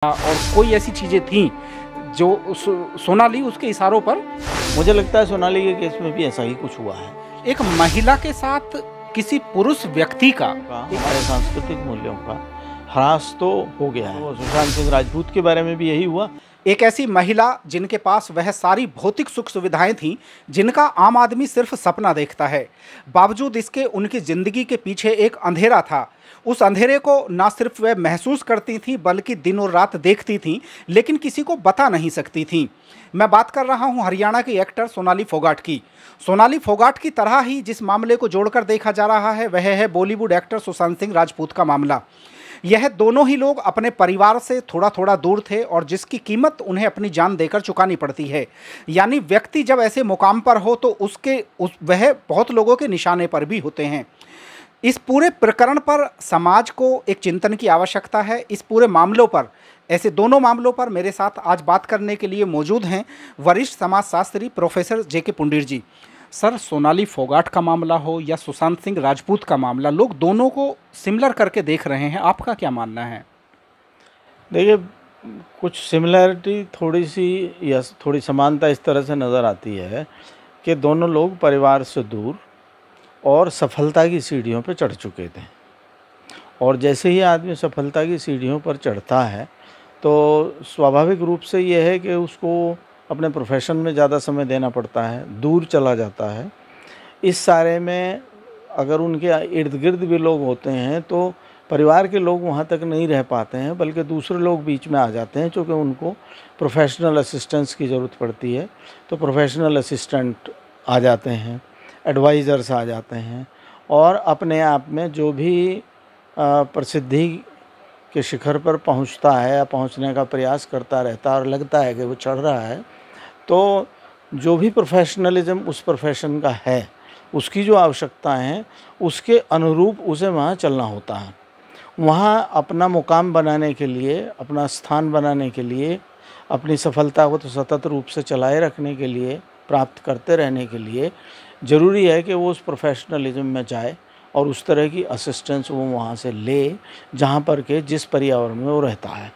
और कोई ऐसी चीज़ें थीं जो सोनाली उसके इशारों पर। मुझे लगता है सोनाली के केस में भी ऐसा ही कुछ हुआ है। एक महिला के साथ किसी पुरुष व्यक्ति का हमारे सांस्कृतिक मूल्यों का ह्रास तो हो गया है। सुशांत सिंह राजपूत के बारे में भी यही हुआ। एक ऐसी महिला जिनके पास वह सारी भौतिक सुख सुविधाएं थीं जिनका आम आदमी सिर्फ सपना देखता है, बावजूद इसके उनकी जिंदगी के पीछे एक अंधेरा था। उस अंधेरे को ना सिर्फ वह महसूस करती थी बल्कि दिन और रात देखती थी, लेकिन किसी को बता नहीं सकती थी। मैं बात कर रहा हूं हरियाणा की एक्टर सोनाली फोगाट की। सोनाली फोगाट की तरह ही जिस मामले को जोड़कर देखा जा रहा है वह है बॉलीवुड एक्टर सुशांत सिंह राजपूत का मामला। यह दोनों ही लोग अपने परिवार से थोड़ा थोड़ा दूर थे और जिसकी कीमत उन्हें अपनी जान देकर चुकानी पड़ती है। यानी व्यक्ति जब ऐसे मुकाम पर हो तो वह बहुत लोगों के निशाने पर भी होते हैं। इस पूरे प्रकरण पर समाज को एक चिंतन की आवश्यकता है। इस पूरे मामलों पर, ऐसे दोनों मामलों पर मेरे साथ आज बात करने के लिए मौजूद हैं वरिष्ठ समाजशास्त्री प्रोफेसर जे.के. पुंडीर जी। सर, सोनाली फोगाट का मामला हो या सुशांत सिंह राजपूत का मामला, लोग दोनों को सिमिलर करके देख रहे हैं, आपका क्या मानना है? देखिए, कुछ सिमिलरिटी थोड़ी सी या थोड़ी समानता इस तरह से नज़र आती है कि दोनों लोग परिवार से दूर और सफलता की सीढ़ियों पर चढ़ चुके थे। और जैसे ही आदमी सफलता की सीढ़ियों पर चढ़ता है तो स्वाभाविक रूप से ये है कि उसको अपने प्रोफेशन में ज़्यादा समय देना पड़ता है, दूर चला जाता है। इस सारे में अगर उनके इर्द गिर्द भी लोग होते हैं तो परिवार के लोग वहाँ तक नहीं रह पाते हैं, बल्कि दूसरे लोग बीच में आ जाते हैं, क्योंकि उनको प्रोफेशनल असिस्टेंस की ज़रूरत पड़ती है। तो प्रोफेशनल असिस्टेंट आ जाते हैं, एडवाइज़र्स आ जाते हैं, और अपने आप में जो भी प्रसिद्धि के शिखर पर पहुंचता है या पहुंचने का प्रयास करता रहता है और लगता है कि वो चढ़ रहा है, तो जो भी प्रोफेशनलिज्म उस प्रोफेशन का है, उसकी जो आवश्यकताएं हैं उसके अनुरूप उसे वहाँ चलना होता है। वहाँ अपना मुकाम बनाने के लिए, अपना स्थान बनाने के लिए, अपनी सफलता को तो सतत रूप से चलाए रखने के लिए, प्राप्त करते रहने के लिए ज़रूरी है कि वो उस प्रोफेशनलिज्म में जाए और उस तरह की असिस्टेंस वो वहाँ से ले जहाँ पर के जिस पर्यावरण में वो रहता है।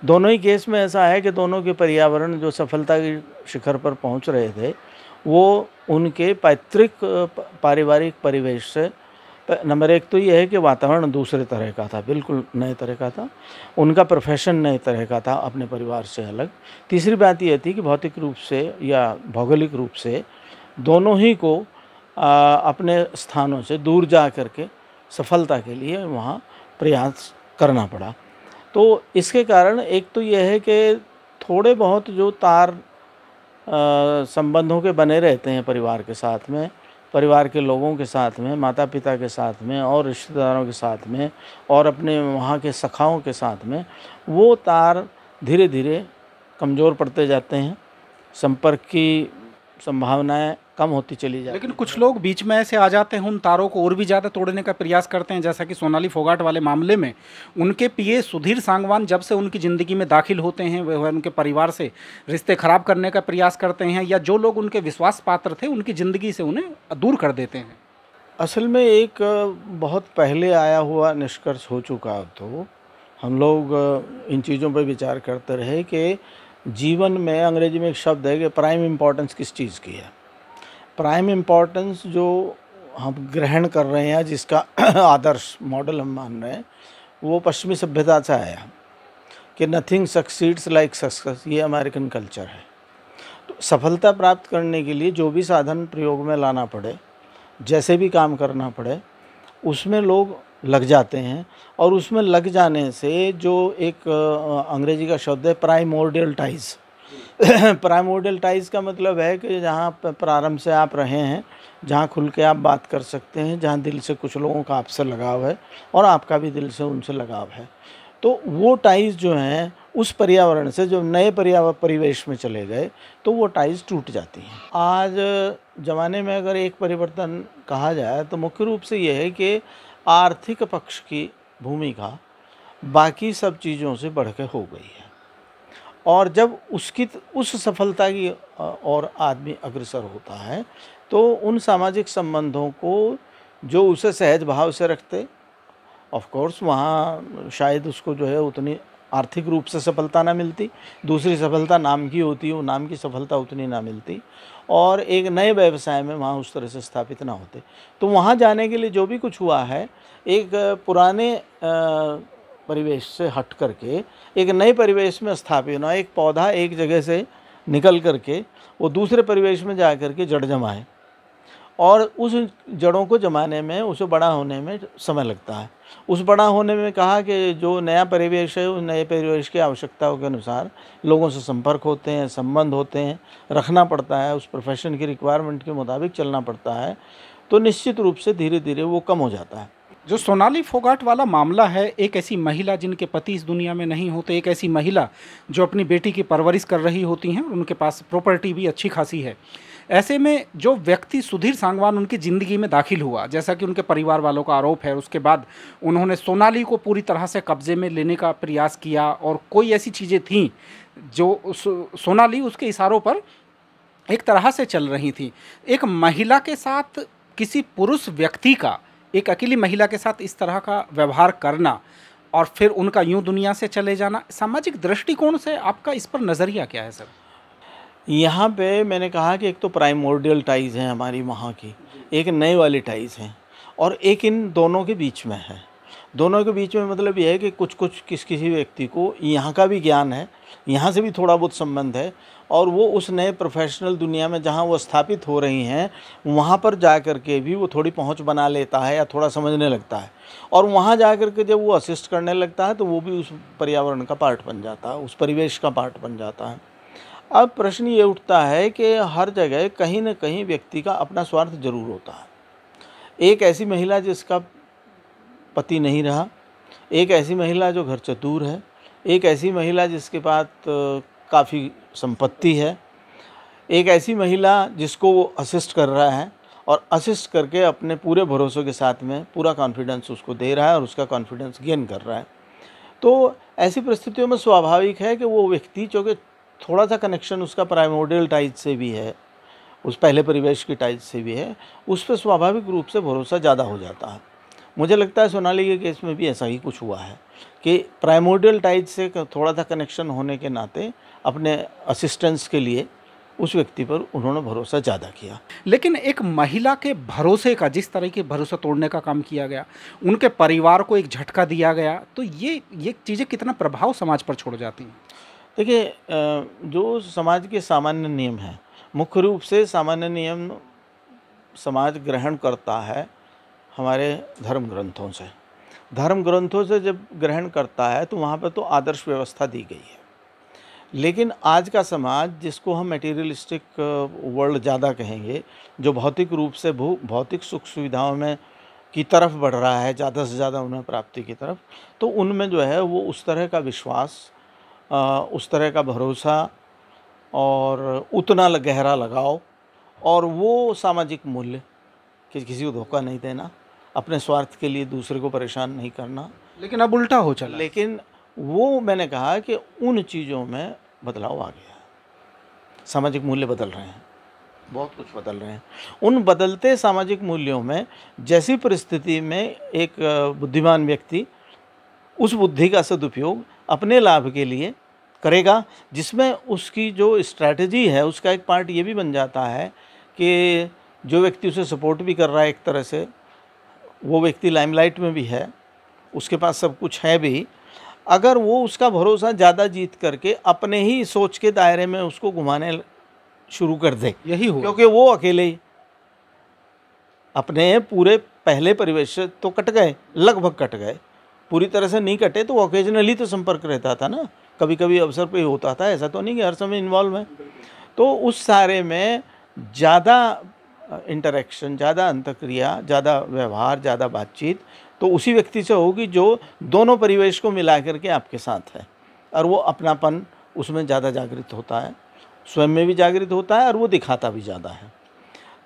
दोनों ही केस में ऐसा है कि दोनों के पर्यावरण जो सफलता की शिखर पर पहुँच रहे थे वो उनके पैतृक पारिवारिक परिवेश से, नंबर एक तो ये है कि वातावरण दूसरे तरह का था, बिल्कुल नए तरह का था। उनका प्रोफेशन नए तरह का था, अपने परिवार से अलग। तीसरी बात ये थी कि भौतिक रूप से या भौगोलिक रूप से दोनों ही को अपने स्थानों से दूर जा कर के सफलता के लिए वहाँ प्रयास करना पड़ा। तो इसके कारण एक तो यह है कि थोड़े बहुत जो तार संबंधों के बने रहते हैं परिवार के साथ में, परिवार के लोगों के साथ में, माता पिता के साथ में और रिश्तेदारों के साथ में और अपने वहाँ के सखाओं के साथ में, वो तार धीरे धीरे कमज़ोर पड़ते जाते हैं, संपर्क की संभावनाएं कम होती चली जाती। लेकिन कुछ लोग बीच में ऐसे आ जाते हैं, उन तारों को और भी ज़्यादा तोड़ने का प्रयास करते हैं, जैसा कि सोनाली फोगाट वाले मामले में उनके पीए सुधीर सांगवान जब से उनकी ज़िंदगी में दाखिल होते हैं वह उनके परिवार से रिश्ते ख़राब करने का प्रयास करते हैं, या जो लोग उनके विश्वास पात्र थे उनकी ज़िंदगी से उन्हें दूर कर देते हैं। असल में एक बहुत पहले आया हुआ निष्कर्ष हो चुका, तो हम लोग इन चीज़ों पर विचार करते रहे कि जीवन में, अंग्रेजी में एक शब्द है कि प्राइम इम्पोर्टेंस किस चीज़ की है। प्राइम इम्पोर्टेंस जो हम ग्रहण कर रहे हैं, जिसका आदर्श मॉडल हम मान रहे हैं, वो पश्चिमी सभ्यता से आया कि नथिंग सक्सीड्स लाइक सक्सेस, ये अमेरिकन कल्चर है। तो सफलता प्राप्त करने के लिए जो भी साधन प्रयोग में लाना पड़े, जैसे भी काम करना पड़े, उसमें लोग लग जाते हैं। और उसमें लग जाने से जो एक अंग्रेजी का शब्द है प्राइमोर्डियल टाइज। प्राइमोर्डियल टाइज का मतलब है कि जहाँ प्रारंभ से आप रहे हैं, जहाँ खुल के आप बात कर सकते हैं, जहाँ दिल से कुछ लोगों का आपसे लगाव है और आपका भी दिल से उनसे लगाव है, तो वो टाइज जो हैं उस पर्यावरण से जो नए परिवेश में चले गए तो वो टाइज टूट जाती हैं। आज ज़माने में अगर एक परिवर्तन कहा जाए तो मुख्य रूप से ये है कि आर्थिक पक्ष की भूमिका बाकी सब चीज़ों से बढ़ के हो गई है, और जब उस सफलता की और आदमी अग्रसर होता है तो उन सामाजिक संबंधों को जो उसे सहज भाव से रखते, ऑफ कोर्स वहाँ शायद उसको जो है उतनी आर्थिक रूप से सफलता ना मिलती, दूसरी सफलता नाम की होती, वो नाम की सफलता उतनी ना मिलती, और एक नए व्यवसाय में वहाँ उस तरह से स्थापित ना होते। तो वहाँ जाने के लिए जो भी कुछ हुआ है, एक पुराने परिवेश से हट करके एक नए परिवेश में स्थापित होना। एक पौधा एक जगह से निकल करके वो दूसरे परिवेश में जा कर के जड़ जमाए, और उस जड़ों को जमाने में, उसे बड़ा होने में समय लगता है। उस बड़ा होने में कहा कि जो नया परिवेश है, उस नए परिवेश की आवश्यकताओं के अनुसार लोगों से संपर्क होते हैं, संबंध होते हैं, रखना पड़ता है, उस प्रोफेशन की रिक्वायरमेंट के मुताबिक चलना पड़ता है, तो निश्चित रूप से धीरे धीरे वो कम हो जाता है। जो सोनाली फोगाट वाला मामला है, एक ऐसी महिला जिनके पति इस दुनिया में नहीं होते, एक ऐसी महिला जो अपनी बेटी की परवरिश कर रही होती हैं, उनके पास प्रॉपर्टी भी अच्छी खासी है। ऐसे में जो व्यक्ति सुधीर सांगवान उनकी ज़िंदगी में दाखिल हुआ, जैसा कि उनके परिवार वालों का आरोप है, उसके बाद उन्होंने सोनाली को पूरी तरह से कब्जे में लेने का प्रयास किया, और कोई ऐसी चीज़ें थीं जो सोनाली उसके इशारों पर एक तरह से चल रही थी। एक महिला के साथ किसी पुरुष व्यक्ति का, एक अकेली महिला के साथ इस तरह का व्यवहार करना और फिर उनका यूं दुनिया से चले जाना, सामाजिक दृष्टिकोण से आपका इस पर नज़रिया क्या है सर? यहाँ पे मैंने कहा कि एक तो प्राइमोर्डियल टाइज़ हैं हमारी वहाँ की, एक नए वाली टाइज़ हैं, और एक इन दोनों के बीच में है। दोनों के बीच में मतलब ये है कि कुछ किसी व्यक्ति को यहाँ का भी ज्ञान है, यहाँ से भी थोड़ा बहुत संबंध है, और वो उस नए प्रोफेशनल दुनिया में जहाँ वो स्थापित हो रही हैं, वहाँ पर जा कर के भी वो थोड़ी पहुँच बना लेता है या थोड़ा समझने लगता है, और वहाँ जा कर के जब वो असिस्ट करने लगता है तो वो भी उस पर्यावरण का पार्ट बन जाता है, उस परिवेश का पार्ट बन जाता है। अब प्रश्न ये उठता है कि हर जगह कहीं न कहीं व्यक्ति का अपना स्वार्थ जरूर होता है। एक ऐसी महिला जिसका पति नहीं रहा, एक ऐसी महिला जो घर से दूर है, एक ऐसी महिला जिसके पास काफ़ी संपत्ति है, एक ऐसी महिला जिसको वो असिस्ट कर रहा है, और असिस्ट करके अपने पूरे भरोसे के साथ में पूरा कॉन्फिडेंस उसको दे रहा है और उसका कॉन्फिडेंस गेन कर रहा है। तो ऐसी परिस्थितियों में स्वाभाविक है कि वो व्यक्ति, चूँकि थोड़ा सा कनेक्शन उसका प्राइमोर्डियल टाइज से भी है, उस पहले परिवेश की टाइज से भी है, उस पर स्वाभाविक रूप से भरोसा ज़्यादा हो जाता है। मुझे लगता है सोनाली के केस में भी ऐसा ही कुछ हुआ है कि प्राइमोर्डियल टाइज से थोड़ा सा कनेक्शन होने के नाते अपने असिस्टेंस के लिए उस व्यक्ति पर उन्होंने भरोसा ज़्यादा किया। लेकिन एक महिला के भरोसे का, जिस तरह के भरोसा तोड़ने का काम किया गया, उनके परिवार को एक झटका दिया गया, तो ये चीज़ें कितना प्रभाव समाज पर छोड़ जाती हैं? देखिए, जो समाज के सामान्य नियम हैं, मुख्य रूप से सामान्य नियम समाज ग्रहण करता है हमारे धर्म ग्रंथों से। धर्म ग्रंथों से जब ग्रहण करता है तो वहाँ पर तो आदर्श व्यवस्था दी गई है। लेकिन आज का समाज, जिसको हम मटेरियलिस्टिक वर्ल्ड ज़्यादा कहेंगे, जो भौतिक रूप से भौतिक सुख सुविधाओं में की तरफ बढ़ रहा है, ज़्यादा से ज़्यादा उन्हें प्राप्ति की तरफ, तो उनमें जो है वो उस तरह का विश्वास, उस तरह का भरोसा और उतना गहरा लगाव, और वो सामाजिक मूल्य कि किसी को धोखा नहीं देना, अपने स्वार्थ के लिए दूसरे को परेशान नहीं करना। लेकिन अब उल्टा हो चला। लेकिन वो मैंने कहा कि उन चीज़ों में बदलाव आ गया, सामाजिक मूल्य बदल रहे हैं, बहुत कुछ बदल रहे हैं। उन बदलते सामाजिक मूल्यों में जैसी परिस्थिति में एक बुद्धिमान व्यक्ति उस बुद्धि का सदुपयोग अपने लाभ के लिए करेगा, जिसमें उसकी जो स्ट्रैटेजी है उसका एक पार्ट ये भी बन जाता है कि जो व्यक्ति उसे सपोर्ट भी कर रहा है, एक तरह से वो व्यक्ति लाइमलाइट में भी है, उसके पास सब कुछ है भी, अगर वो उसका भरोसा ज़्यादा जीत करके अपने ही सोच के दायरे में उसको घुमाने शुरू कर दे, यही हुआ। क्योंकि वो अकेले ही अपने पूरे पहले परिवेश से तो कट गए, लगभग कट गए, पूरी तरह से नहीं कटे, तो ओकेजनली तो संपर्क रहता था ना, कभी कभी अवसर पे होता था, ऐसा तो नहीं कि हर समय इन्वॉल्व है। तो उस सारे में ज़्यादा इंटरेक्शन, ज़्यादा अंतक्रिया, ज़्यादा व्यवहार, ज़्यादा बातचीत तो उसी व्यक्ति से होगी जो दोनों परिवेश को मिला करके आपके साथ है, और वो अपनापन उसमें ज़्यादा जागृत होता है, स्वयं में भी जागृत होता है, और वो दिखाता भी ज़्यादा है।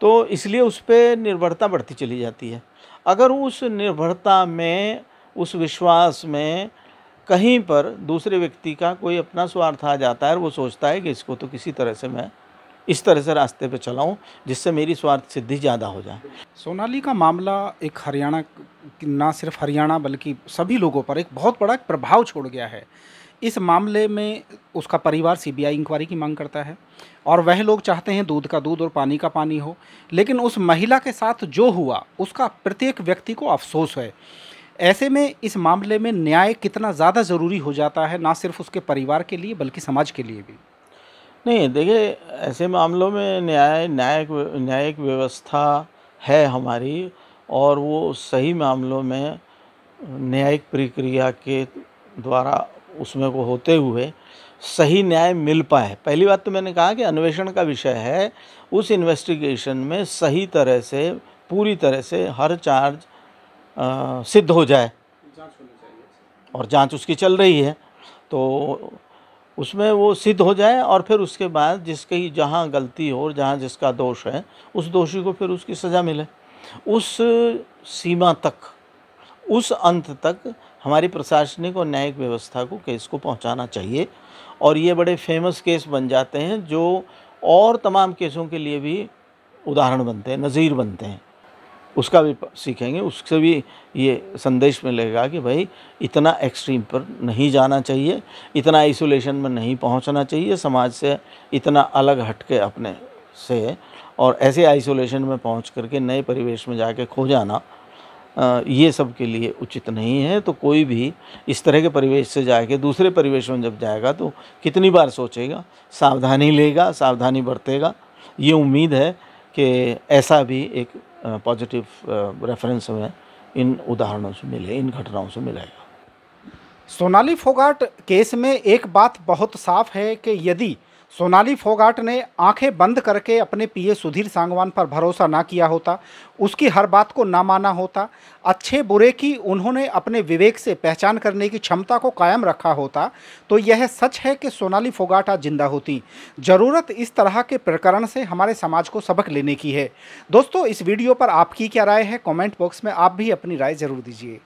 तो इसलिए उस पर निर्भरता बढ़ती चली जाती है। अगर उस निर्भरता में, उस विश्वास में कहीं पर दूसरे व्यक्ति का कोई अपना स्वार्थ आ जाता है, और वो सोचता है कि इसको तो किसी तरह से मैं इस तरह से रास्ते पे चलाऊं जिससे मेरी स्वार्थ सिद्धि ज़्यादा हो जाए। सोनाली का मामला एक हरियाणा, ना सिर्फ हरियाणा बल्कि सभी लोगों पर एक बहुत बड़ा प्रभाव छोड़ गया है। इस मामले में उसका परिवार सीबीआई इंक्वायरी की मांग करता है और वह लोग चाहते हैं दूध का दूध और पानी का पानी हो। लेकिन उस महिला के साथ जो हुआ उसका प्रत्येक व्यक्ति को अफसोस है। ऐसे में इस मामले में न्याय कितना ज़्यादा ज़रूरी हो जाता है, ना सिर्फ उसके परिवार के लिए बल्कि समाज के लिए भी। नहीं, देखिए, ऐसे मामलों में न्यायिक व्यवस्था है हमारी, और वो सही मामलों में न्यायिक प्रक्रिया के द्वारा उसमें को होते हुए सही न्याय मिल पाए। पहली बात तो मैंने कहा कि अन्वेषण का विषय है, उस इन्वेस्टिगेशन में सही तरह से, पूरी तरह से हर चार्ज सिद्ध हो जाए, और जांच उसकी चल रही है, तो उसमें वो सिद्ध हो जाए, और फिर उसके बाद जिसकी जहाँ गलती हो, जहाँ जिसका दोष है, उस दोषी को फिर उसकी सज़ा मिले। उस सीमा तक, उस अंत तक हमारी प्रशासनिक और न्यायिक व्यवस्था को केस को पहुंचाना चाहिए, और ये बड़े फेमस केस बन जाते हैं जो और तमाम केसों के लिए भी उदाहरण बनते हैं, नज़ीर बनते हैं। उसका भी सीखेंगे, उससे भी ये संदेश मिलेगा कि भाई इतना एक्सट्रीम पर नहीं जाना चाहिए, इतना आइसोलेशन में नहीं पहुंचना चाहिए, समाज से इतना अलग हटके अपने से, और ऐसे आइसोलेशन में पहुंच करके नए परिवेश में जाके खो जाना, ये सब के लिए उचित नहीं है। तो कोई भी इस तरह के परिवेश से जाके दूसरे परिवेश में जब जाएगा तो कितनी बार सोचेगा, सावधानी लेगा, सावधानी बरतेगा। ये उम्मीद है कि ऐसा भी एक पॉजिटिव रेफरेंस हमें इन उदाहरणों से मिले, इन घटनाओं से मिलेगा। सोनाली फोगाट केस में एक बात बहुत साफ है कि यदि सोनाली फोगाट ने आंखें बंद करके अपने पीए सुधीर सांगवान पर भरोसा ना किया होता, उसकी हर बात को ना माना होता, अच्छे बुरे की उन्होंने अपने विवेक से पहचान करने की क्षमता को कायम रखा होता, तो यह सच है कि सोनाली फोगाट आज जिंदा होती। ज़रूरत इस तरह के प्रकरण से हमारे समाज को सबक लेने की है। दोस्तों, इस वीडियो पर आपकी क्या राय है? कमेंट बॉक्स में आप भी अपनी राय ज़रूर दीजिए।